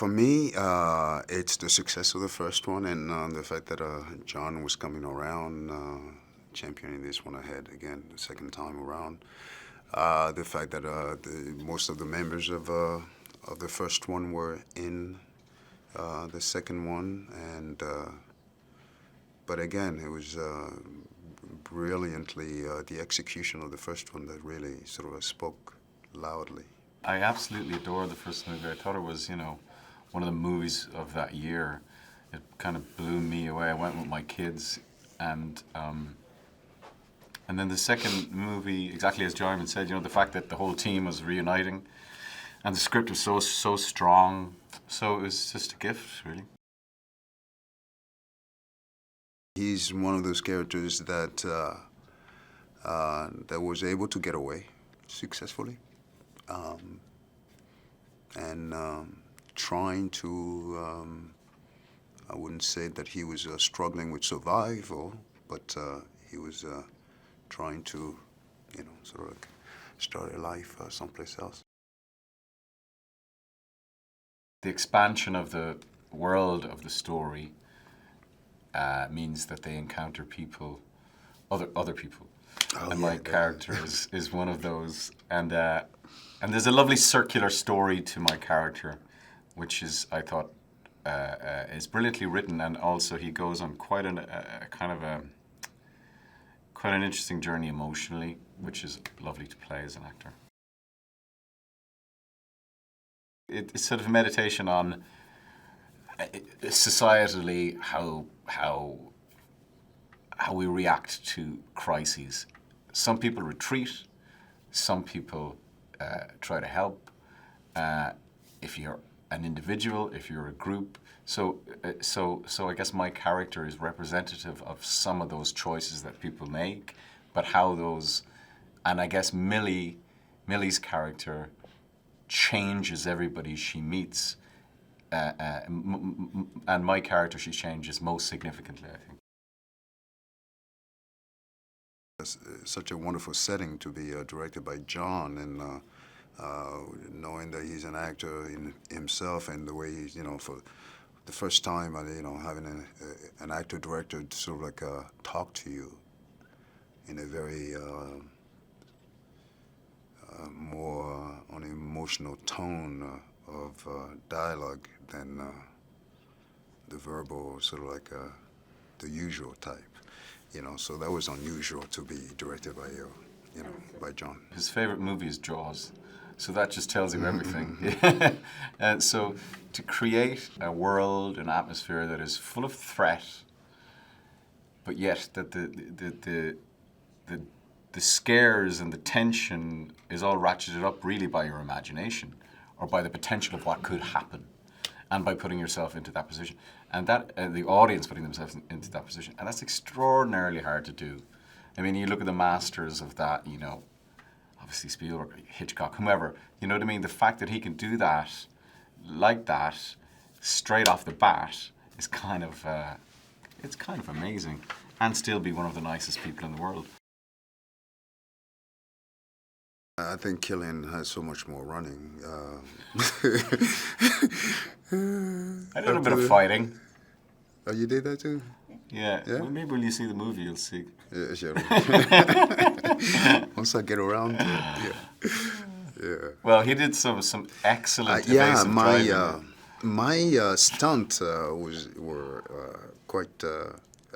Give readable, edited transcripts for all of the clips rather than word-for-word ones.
For me, it's the success of the first one and the fact that John was coming around, championing this one ahead again the second time around. The fact that most of the members of the first one were in the second one, and but again, it was brilliantly the execution of the first one that really sort of spoke loudly. I absolutely adore the first movie. I thought it was, you know, one of the movies of that year. It kind of blew me away. I went with my kids, and then the second movie, exactly as Djimon said, you know, the fact that the whole team was reuniting, and the script was so strong. So it was just a gift, really. He's one of those characters that that was able to get away successfully, and trying to, I wouldn't say that he was struggling with survival, but he was trying to, you know, sort of start a life someplace else. The expansion of the world of the story means that they encounter people, other people, and my character is one of those. And there's a lovely circular story to my character, which is, I thought, is brilliantly written, and also he goes on quite an interesting journey emotionally, which is lovely to play as an actor. It's sort of a meditation on societally how we react to crises. Some people retreat, some people try to help. If you're an individual, if you're a group, so I guess my character is representative of some of those choices that people make, but how those, and I guess Millie's character changes everybody she meets, and my character, she changes most significantly, I think. It's such a wonderful setting to be directed by John, and knowing that he's an actor in himself, and the way he's, you know, for the first time, you know, having an actor-director sort of like talk to you in a very more on an emotional tone of dialogue than the verbal, sort of like the usual type, you know. So that was unusual to be directed by you know, by John. His favorite movie is Jaws, so that just tells you everything. And so to create a world, an atmosphere that is full of threat, but yet that the scares and the tension is all ratcheted up really by your imagination, or by the potential of what could happen, and by putting yourself into that position, and that the audience putting themselves into that position, and that's extraordinarily hard to do. I mean, you look at the masters of that, you know, obviously Spielberg, Hitchcock, whomever, you know what I mean? The fact that he can do that, like that, straight off the bat, is kind of, it's kind of amazing, and still be one of the nicest people in the world. I think Cillian has so much more running. I did a bit of fighting. Oh, you did that too? Yeah. Yeah? Well, maybe when you see the movie, you'll see. Yeah, sure. Once I get around to it, yeah. Well, he did some excellent evasive driving. My stunt were quite.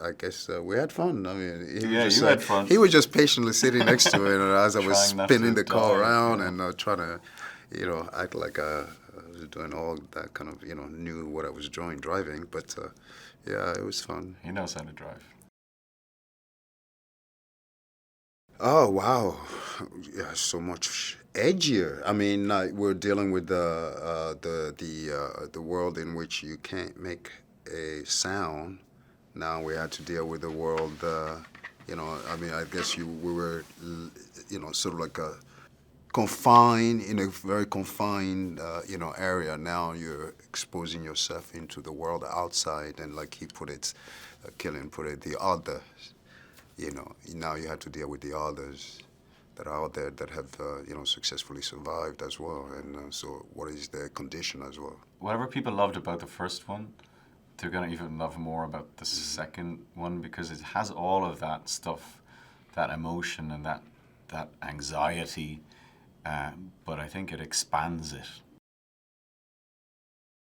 I guess we had fun. I mean, You had fun. He was just patiently sitting next to me, and as I was Trying not spinning to the car die, around yeah. and trying to, you know, act like I was doing all that kind of, you know, knew what I was driving. But yeah, it was fun. He knows how to drive. Oh wow, yeah, so much edgier. I mean, we're dealing with the world in which you can't make a sound. Now we had to deal with the world. You know, I mean, I guess we were, you know, sort of like confined in a very confined, you know, area. Now you're exposing yourself into the world outside, and like he put it, Cillian put it, the others. You know, now you have to deal with the others, that are out there that have successfully survived as well, and so what is their condition as well. Whatever people loved about the first one, they're going to even love more about the second one, because it has all of that stuff, that emotion and that anxiety, but I think it expands it